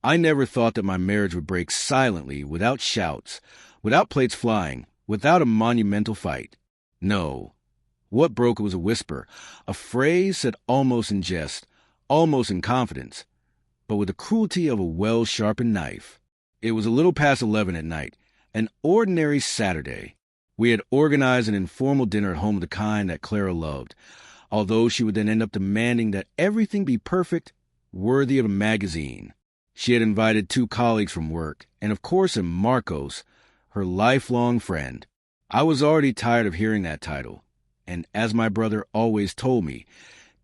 I never thought that my marriage would break silently, without shouts, without plates flying, without a monumental fight. No. What broke was a whisper, a phrase said almost in jest, almost in confidence, but with the cruelty of a well-sharpened knife. It was a little past 11 at night, an ordinary Saturday. We had organized an informal dinner at home of the kind that Clara loved, although she would then end up demanding that everything be perfect, worthy of a magazine. She had invited 2 colleagues from work, and of course Marcos, her lifelong friend. I was already tired of hearing that title, and as my brother always told me,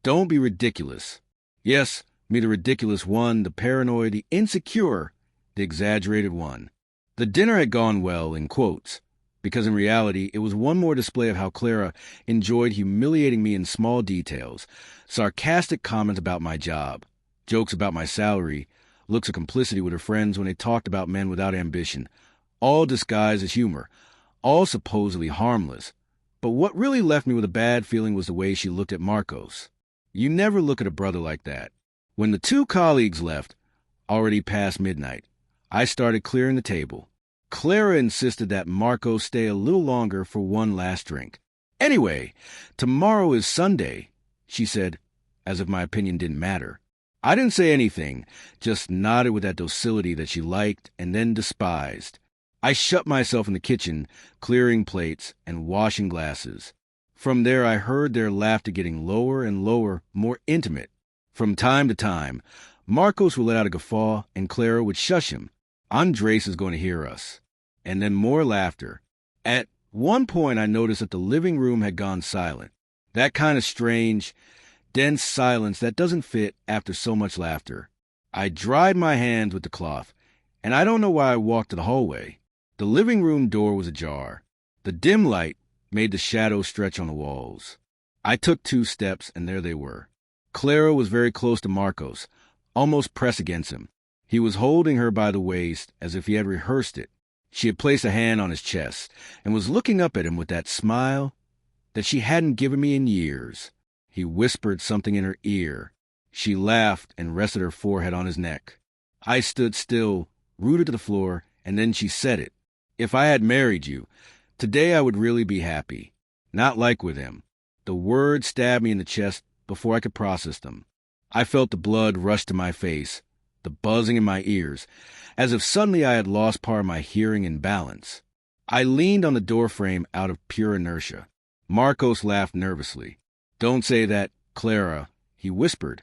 don't be ridiculous. Yes, me the ridiculous one, the paranoid, the insecure, the exaggerated one. The dinner had gone well, in quotes, because in reality it was one more display of how Clara enjoyed humiliating me in small details, sarcastic comments about my job, jokes about my salary, looks of complicity with her friends when they talked about men without ambition, all disguised as humor, all supposedly harmless. But what really left me with a bad feeling was the way she looked at Marcos. You never look at a brother like that. When the 2 colleagues left, already past midnight, I started clearing the table. Clara insisted that Marcos stay a little longer for one last drink. Anyway, tomorrow is Sunday, she said, as if my opinion didn't matter. I didn't say anything, just nodded with that docility that she liked and then despised. I shut myself in the kitchen, clearing plates and washing glasses. From there I heard their laughter getting lower and lower, more intimate. From time to time, Marcos would let out a guffaw and Clara would shush him. Andres is going to hear us. And then more laughter. At one point I noticed that the living room had gone silent. That kind of strange, dense silence that doesn't fit after so much laughter. I dried my hands with the cloth, and I don't know why I walked to the hallway. The living room door was ajar. The dim light made the shadows stretch on the walls. I took 2 steps, and there they were. Clara was very close to Marcos, almost pressed against him. He was holding her by the waist as if he had rehearsed it. She had placed a hand on his chest and was looking up at him with that smile that she hadn't given me in years. He whispered something in her ear. She laughed and rested her forehead on his neck. I stood still, rooted to the floor, and then she said it. If I had married you, today I would really be happy. Not like with him. The words stabbed me in the chest before I could process them. I felt the blood rush to my face, the buzzing in my ears, as if suddenly I had lost part of my hearing and balance. I leaned on the doorframe out of pure inertia. Marcos laughed nervously. Don't say that, Clara, he whispered,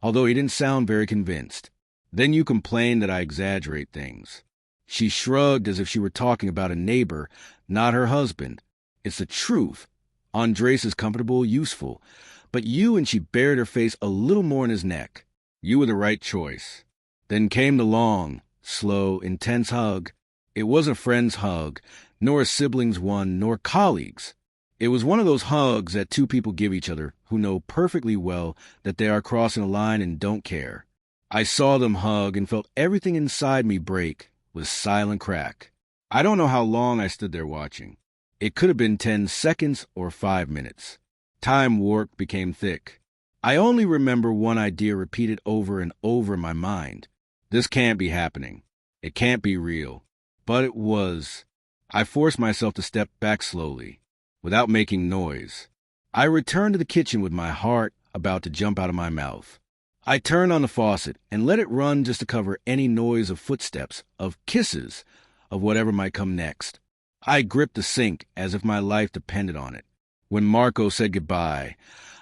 although he didn't sound very convinced. Then you complain that I exaggerate things. She shrugged as if she were talking about a neighbor, not her husband. It's the truth. Andres is comfortable, useful. But you, and she buried her face a little more in his neck. You were the right choice. Then came the long, slow, intense hug. It wasn't a friend's hug, nor a sibling's one, nor colleagues. It was one of those hugs that 2 people give each other who know perfectly well that they are crossing a line and don't care. I saw them hug and felt everything inside me break with a silent crack. I don't know how long I stood there watching. It could have been 10 seconds or 5 minutes. Time warp became thick. I only remember one idea repeated over and over in my mind. This can't be happening. It can't be real. But it was. I forced myself to step back slowly, without making noise. I returned to the kitchen with my heart about to jump out of my mouth. I turned on the faucet and let it run just to cover any noise of footsteps, of kisses, of whatever might come next. I gripped the sink as if my life depended on it. When Marco said goodbye,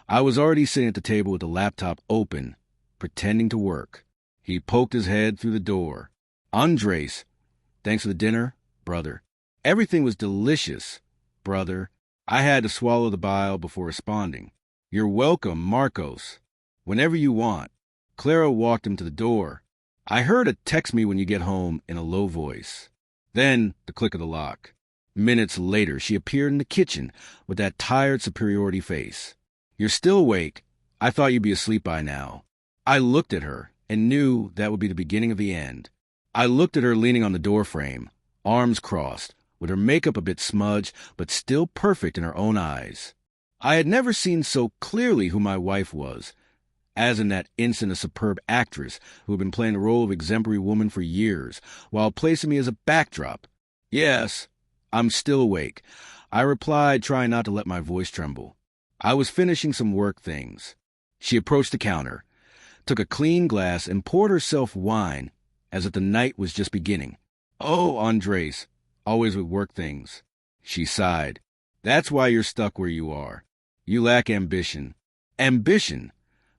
I was already sitting at the table with the laptop open, pretending to work. He poked his head through the door. Andres, thanks for the dinner, brother. Everything was delicious, brother. I had to swallow the bile before responding. You're welcome, Marcos. Whenever you want. Clara walked him to the door. I heard a text me when you get home in a low voice. Then the click of the lock. Minutes later, she appeared in the kitchen with that tired superiority face. You're still awake. I thought you'd be asleep by now. I looked at her and knew that would be the beginning of the end. I looked at her leaning on the doorframe, arms crossed, with her makeup a bit smudged, but still perfect in her own eyes. I had never seen so clearly who my wife was, as in that instant a superb actress who had been playing the role of exemplary woman for years, while placing me as a backdrop. Yes, I'm still awake, I replied, trying not to let my voice tremble. I was finishing some work things. She approached the counter, took a clean glass, and poured herself wine as if the night was just beginning. Oh, Andres, always with work things. She sighed. That's why you're stuck where you are. You lack ambition. Ambition!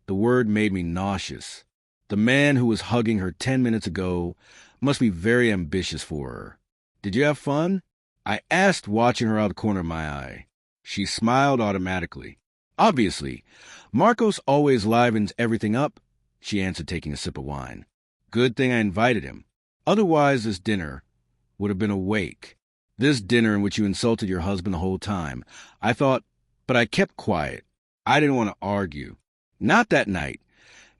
The word made me nauseous. The man who was hugging her 10 minutes ago must be very ambitious for her. Did you have fun? I asked, watching her out of the corner of my eye. She smiled automatically. Obviously. Marcos always livens everything up, she answered, taking a sip of wine. Good thing I invited him. Otherwise, this dinner would have been a wake. This dinner in which you insulted your husband the whole time. I thought, but I kept quiet. I didn't want to argue. Not that night.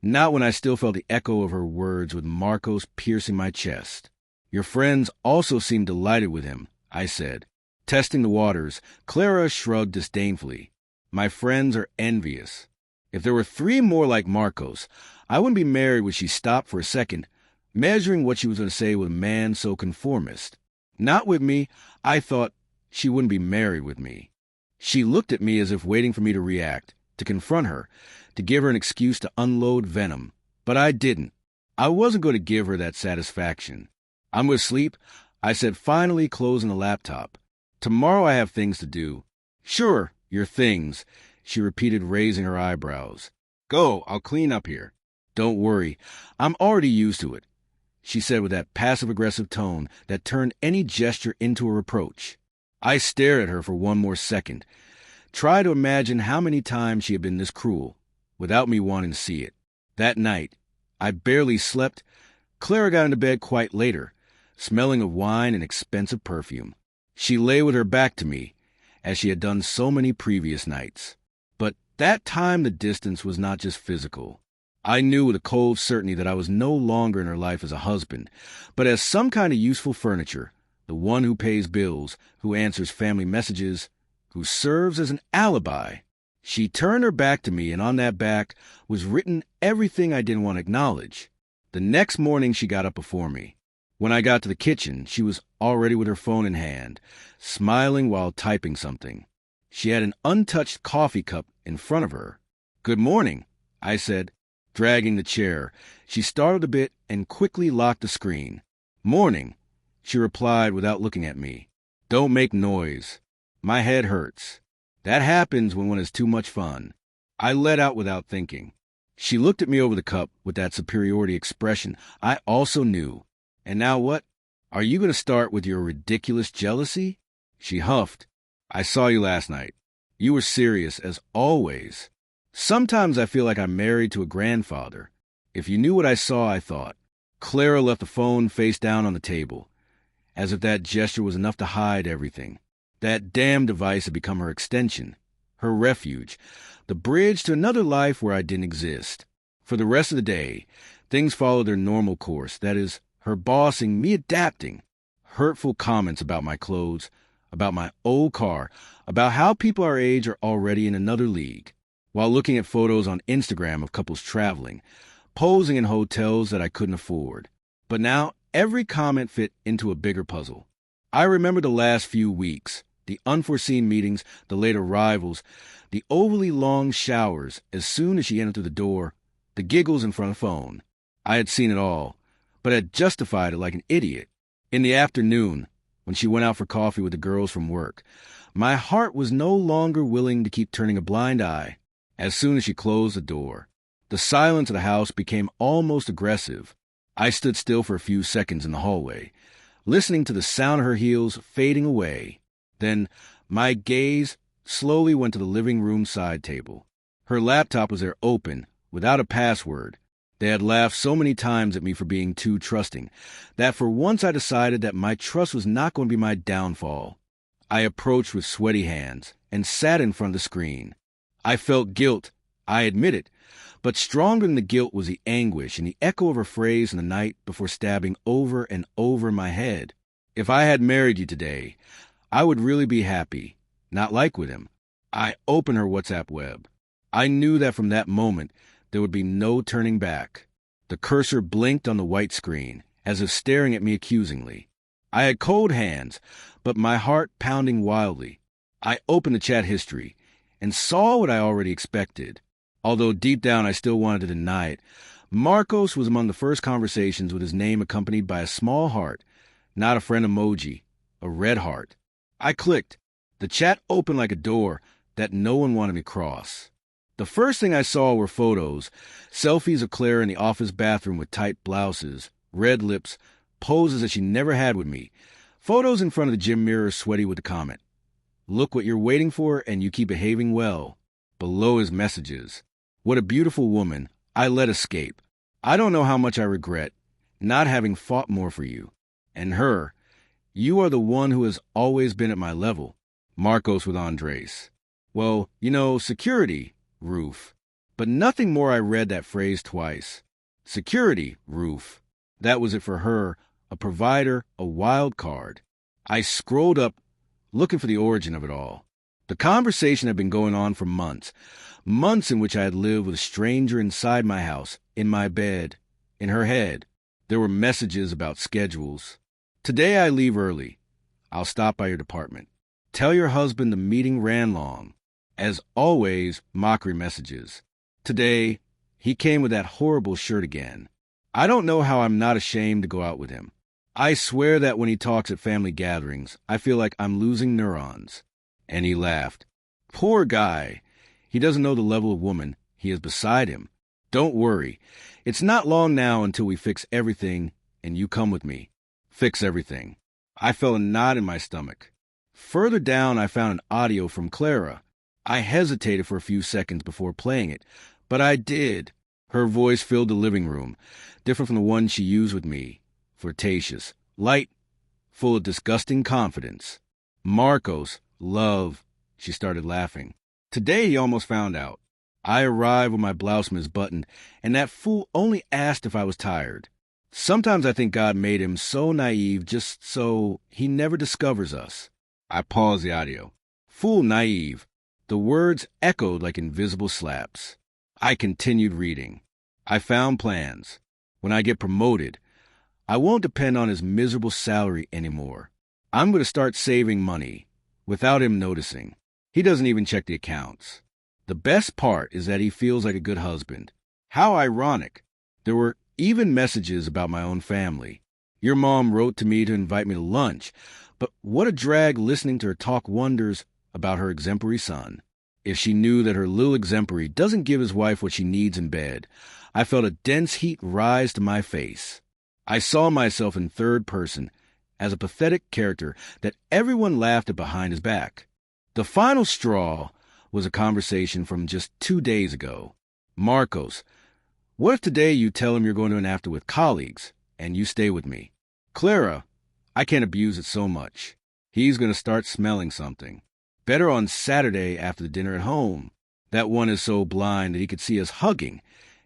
Not when I still felt the echo of her words with Marcos piercing my chest. Your friends also seemed delighted with him, I said. Testing the waters, Clara shrugged disdainfully. My friends are envious. If there were 3 more like Marcos, I wouldn't be married. When she stopped for a second, measuring what she was going to say with a man so conformist. Not with me. I thought she wouldn't be married with me. She looked at me as if waiting for me to react, to confront her, to give her an excuse to unload venom. But I didn't. I wasn't going to give her that satisfaction. I'm going to sleep, I said, finally closing the laptop. Tomorrow I have things to do. Sure, your things, she repeated, raising her eyebrows. Go, I'll clean up here. Don't worry, I'm already used to it, she said with that passive-aggressive tone that turned any gesture into a reproach. I stared at her for one more second, tried to imagine how many times she had been this cruel, without me wanting to see it. That night, I barely slept. Clara got into bed quite later, smelling of wine and expensive perfume. She lay with her back to me, as she had done so many previous nights. But that time the distance was not just physical. I knew with a cold certainty that I was no longer in her life as a husband, but as some kind of useful furniture, the one who pays bills, who answers family messages, who serves as an alibi. She turned her back to me, and on that back was written everything I didn't want to acknowledge. The next morning she got up before me. When I got to the kitchen, she was already with her phone in hand, smiling while typing something. She had an untouched coffee cup in front of her. Good morning, I said, dragging the chair. She startled a bit and quickly locked the screen. Morning, she replied without looking at me. Don't make noise. My head hurts. That happens when one has too much fun. I let out without thinking. She looked at me over the cup with that superiority expression I also knew. And now what? Are you going to start with your ridiculous jealousy? She huffed. I saw you last night. You were serious, as always. Sometimes I feel like I'm married to a grandfather. If you knew what I saw, I thought. Clara left the phone face down on the table, as if that gesture was enough to hide everything. That damn device had become her extension, her refuge, the bridge to another life where I didn't exist. For the rest of the day, things followed their normal course, that is, her bossing, me adapting. Hurtful comments about my clothes, about my old car, about how people our age are already in another league, while looking at photos on Instagram of couples traveling, posing in hotels that I couldn't afford. But now every comment fit into a bigger puzzle. I remember the last few weeks, the unforeseen meetings, the late arrivals, the overly long showers as soon as she entered through the door, the giggles in front of the phone. I had seen it all, but had justified it like an idiot. In the afternoon, when she went out for coffee with the girls from work, my heart was no longer willing to keep turning a blind eye. As soon as she closed the door, the silence of the house became almost aggressive. I stood still for a few seconds in the hallway, listening to the sound of her heels fading away. Then my gaze slowly went to the living room side table. Her laptop was there open, without a password. They had laughed so many times at me for being too trusting, that for once I decided that my trust was not going to be my downfall. I approached with sweaty hands and sat in front of the screen. I felt guilt, I admit it, but stronger than the guilt was the anguish and the echo of her phrase in the night before stabbing over and over in my head. If I had married you today, I would really be happy, not like with him. I opened her WhatsApp web. I knew that from that moment, there would be no turning back. The cursor blinked on the white screen, as if staring at me accusingly. I had cold hands, but my heart pounding wildly. I opened the chat history and saw what I already expected. Although deep down I still wanted to deny it, Marcos was among the first conversations with his name accompanied by a small heart, not a friend emoji, a red heart. I clicked. The chat opened like a door that no one wanted me to cross. The first thing I saw were photos, selfies of Claire in the office bathroom with tight blouses, red lips, poses that she never had with me, photos in front of the gym mirror sweaty with the comment, "Look what you're waiting for and you keep behaving well." Below his messages, "What a beautiful woman. I let escape. I don't know how much I regret not having fought more for you." And her, "You are the one who has always been at my level." Marcos with Andres. "Well, security, Roof." But nothing more. I read that phrase twice. Security, Roof. That was it for her, a provider, a wild card. I scrolled up, looking for the origin of it all. The conversation had been going on for months. Months in which I had lived with a stranger inside my house, in my bed, in her head. There were messages about schedules. "Today I leave early. I'll stop by your department. Tell your husband the meeting ran long." As always, mockery messages. Today, he came with that horrible shirt again. I don't know how I'm not ashamed to go out with him. I swear that when he talks at family gatherings, I feel like I'm losing neurons. And he laughed. Poor guy. He doesn't know the level of woman he has beside him. Don't worry. It's not long now until we fix everything and you come with me. Fix everything. I felt a knot in my stomach. Further down, I found an audio from Clara. I hesitated for a few seconds before playing it, but I did. Her voice filled the living room, different from the one she used with me. Flirtatious, light, full of disgusting confidence. "Marcos, love," she started laughing. Today he almost found out. I arrived with my blouse misbuttoned, and that fool only asked if I was tired. Sometimes I think God made him so naive just so he never discovers us. I paused the audio. Fool naive. The words echoed like invisible slaps. I continued reading. I found plans. When I get promoted, I won't depend on his miserable salary anymore. I'm going to start saving money without him noticing. He doesn't even check the accounts. The best part is that he feels like a good husband. How ironic. There were even messages about my own family. Your mom wrote to me to invite me to lunch, but what a drag listening to her talk wonders about her exemplary son. If she knew that her little exemplary doesn't give his wife what she needs in bed, I felt a dense heat rise to my face. I saw myself in third person as a pathetic character that everyone laughed at behind his back. The final straw was a conversation from just 2 days ago. Marcos, what if today you tell him you're going to an after with colleagues and you stay with me? Clara, I can't abuse it so much. He's going to start smelling something. Better on Saturday after the dinner at home. That one is so blind that he could see us hugging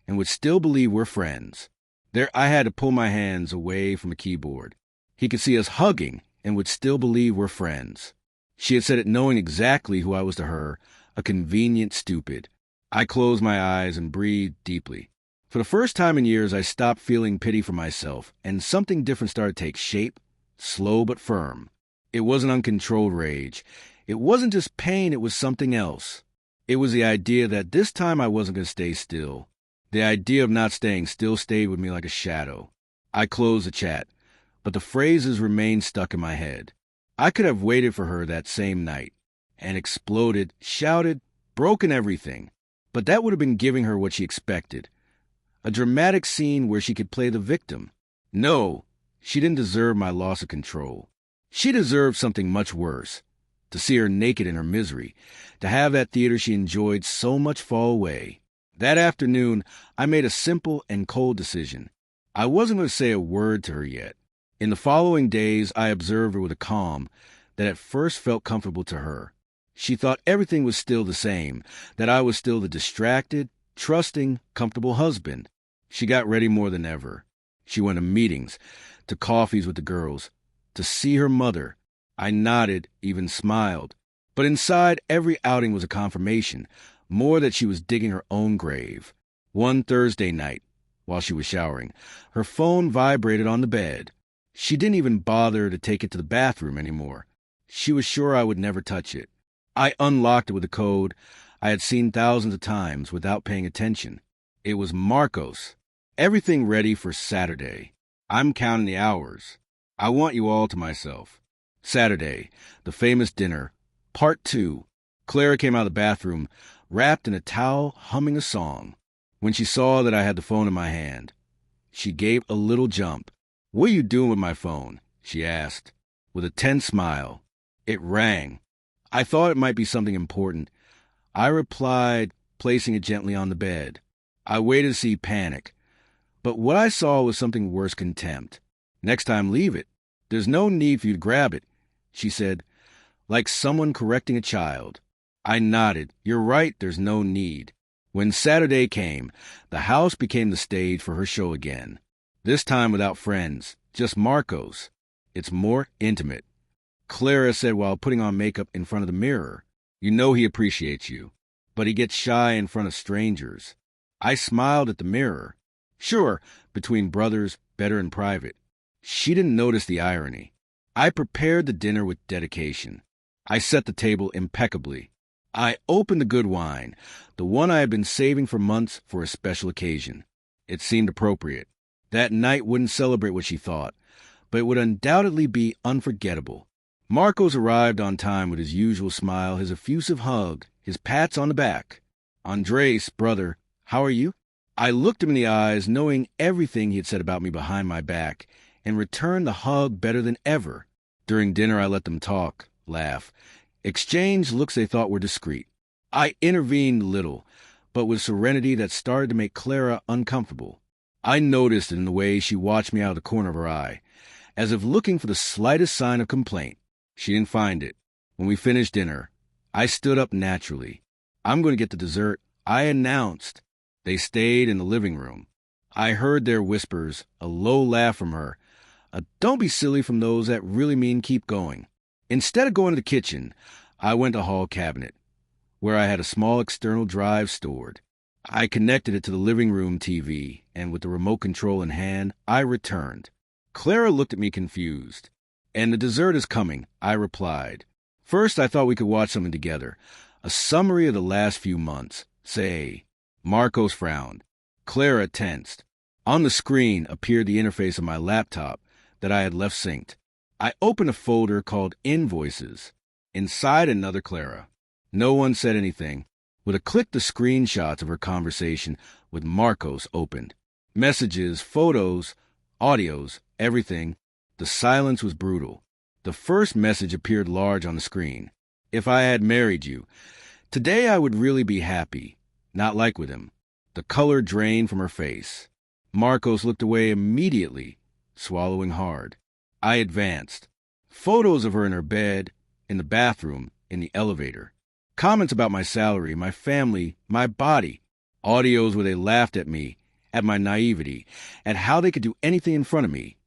and would still believe we're friends. There, I had to pull my hands away from a keyboard. He could see us hugging and would still believe we're friends. She had said it knowing exactly who I was to her, a convenient stupid. I closed my eyes and breathed deeply. For the first time in years, I stopped feeling pity for myself, and something different started to take shape, slow but firm. It wasn't uncontrolled rage. It wasn't just pain, it was something else. It was the idea that this time I wasn't going to stay still. The idea of not staying still stayed with me like a shadow. I closed the chat, but the phrases remained stuck in my head. I could have waited for her that same night and exploded, shouted, broken everything. But that would have been giving her what she expected. A dramatic scene where she could play the victim. No, she didn't deserve my loss of control. She deserved something much worse. To see her naked in her misery. To have that theater she enjoyed so much fall away. That afternoon, I made a simple and cold decision. I wasn't going to say a word to her yet. In the following days, I observed her with a calm that at first felt comfortable to her. She thought everything was still the same, that I was still the distracted, trusting, comfortable husband. She got ready more than ever. She went to meetings, to coffees with the girls, to see her mother. I nodded, even smiled. But inside, every outing was a confirmation, more that she was digging her own grave. One Thursday night, while she was showering, her phone vibrated on the bed. She didn't even bother to take it to the bathroom anymore. She was sure I would never touch it. I unlocked it with a code I had seen thousands of times without paying attention. It was Marcos. Everything ready for Saturday. I'm counting the hours. I want you all to myself. Saturday, the famous dinner. Part 2. Clara came out of the bathroom, wrapped in a towel, humming a song. When she saw that I had the phone in my hand, she gave a little jump. "What are you doing with my phone?" she asked, with a tense smile. It rang. I thought it might be something important. I replied, placing it gently on the bed. I waited to see panic. But what I saw was something worse than contempt. "Next time, leave it. There's no need for you to grab it," she said, like someone correcting a child. I nodded. "You're right, there's no need." When Saturday came, the house became the stage for her show again. This time without friends, just Marcos. It's more intimate. Clara said while putting on makeup in front of the mirror, "You know he appreciates you, but he gets shy in front of strangers." I smiled at the mirror. Sure, between brothers, better in private. She didn't notice the irony. I prepared the dinner with dedication. I set the table impeccably. I opened the good wine, the one I had been saving for months for a special occasion. It seemed appropriate. That night wouldn't celebrate what she thought, but it would undoubtedly be unforgettable. Marcos arrived on time with his usual smile, his effusive hug, his pats on the back. "Andres, brother, how are you?" I looked him in the eyes, knowing everything he had said about me behind my back, and returned the hug better than ever. During dinner, I let them talk, laugh, exchange looks they thought were discreet. I intervened little, but with serenity that started to make Clara uncomfortable. I noticed it in the way she watched me out of the corner of her eye, as if looking for the slightest sign of complaint. She didn't find it. When we finished dinner, I stood up naturally. "I'm going to get the dessert," I announced. They stayed in the living room. I heard their whispers, a low laugh from her, a "don't be silly" from those that really mean keep going. Instead of going to the kitchen, I went to hall cabinet, where I had a small external drive stored. I connected it to the living room TV, and with the remote control in hand, I returned. Clara looked at me confused. "And the dessert is coming," I replied. "First, I thought we could watch something together. A summary of the last few months. Say." Marcos frowned. Clara tensed. On the screen appeared the interface of my laptop that I had left synced. I opened a folder called Invoices. Inside, another Clara. No one said anything. With a click, the screenshots of her conversation with Marcos opened. Messages, photos, audios, everything. The silence was brutal. The first message appeared large on the screen. "If I had married you, today I would really be happy. Not like with him." The color drained from her face. Marcos looked away immediately, swallowing hard. I advanced. Photos of her in her bed, in the bathroom, in the elevator. Comments about my salary, my family, my body. Audios where they laughed at me, at my naivety, at how they could do anything in front of me.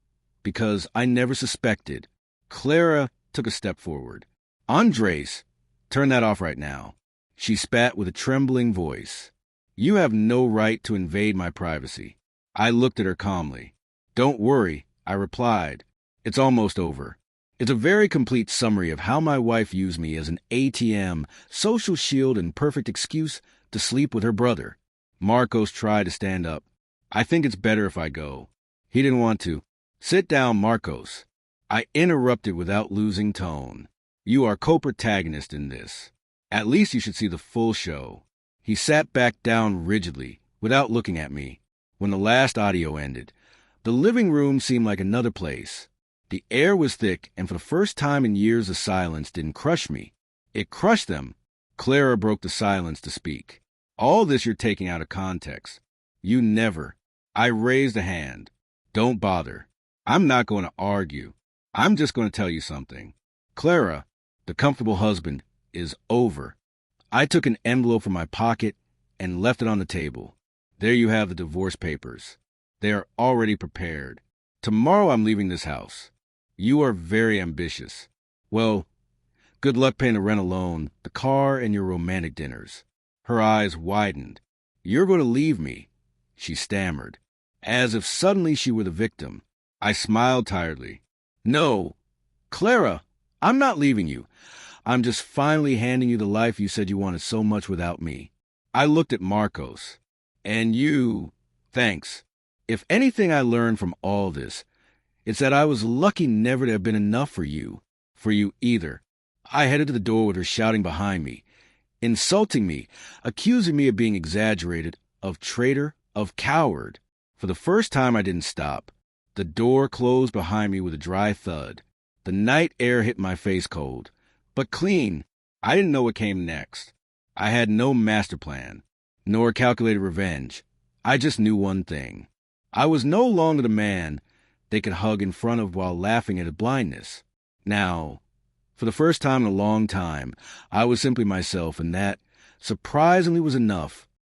Because I never suspected. Clara took a step forward. "Andres, turn that off right now." She spat with a trembling voice. "You have no right to invade my privacy." I looked at her calmly. "Don't worry," I replied. "It's almost over." It's a very complete summary of how my wife used me as an ATM, social shield, and perfect excuse to sleep with her brother. Marcos tried to stand up. "I think it's better if I go." He didn't want to. "Sit down, Marcos." I interrupted without losing tone. "You are co-protagonist in this. At least you should see the full show." He sat back down rigidly, without looking at me. When the last audio ended, the living room seemed like another place. The air was thick, and for the first time in years the silence didn't crush me. It crushed them. Clara broke the silence to speak. "All this you're taking out of context. You never." I raised a hand. "Don't bother. I'm not going to argue. I'm just going to tell you something. Clara, the comfortable husband, is over." I took an envelope from my pocket and left it on the table. "There you have the divorce papers. They are already prepared. Tomorrow I'm leaving this house. You are very ambitious. Well, good luck paying the rent alone, the car, and your romantic dinners." Her eyes widened. "You're going to leave me. she stammered, as if suddenly she were the victim. I smiled tiredly. No, Clara, I'm not leaving you. I'm just finally handing you the life you said you wanted so much without me. I looked at Marcos. And you, thanks. If anything I learned from all this, it's that I was lucky never to have been enough for you either. I headed to the door with her shouting behind me, insulting me, accusing me of being exaggerated, of traitor, of coward. For the first time I didn't stop. The door closed behind me with a dry thud. The night air hit my face cold, but clean. I didn't know what came next. I had no master plan, nor calculated revenge. I just knew one thing. I was no longer the man they could hug in front of while laughing at his blindness. Now, for the first time in a long time, I was simply myself, and that, surprisingly, was enough.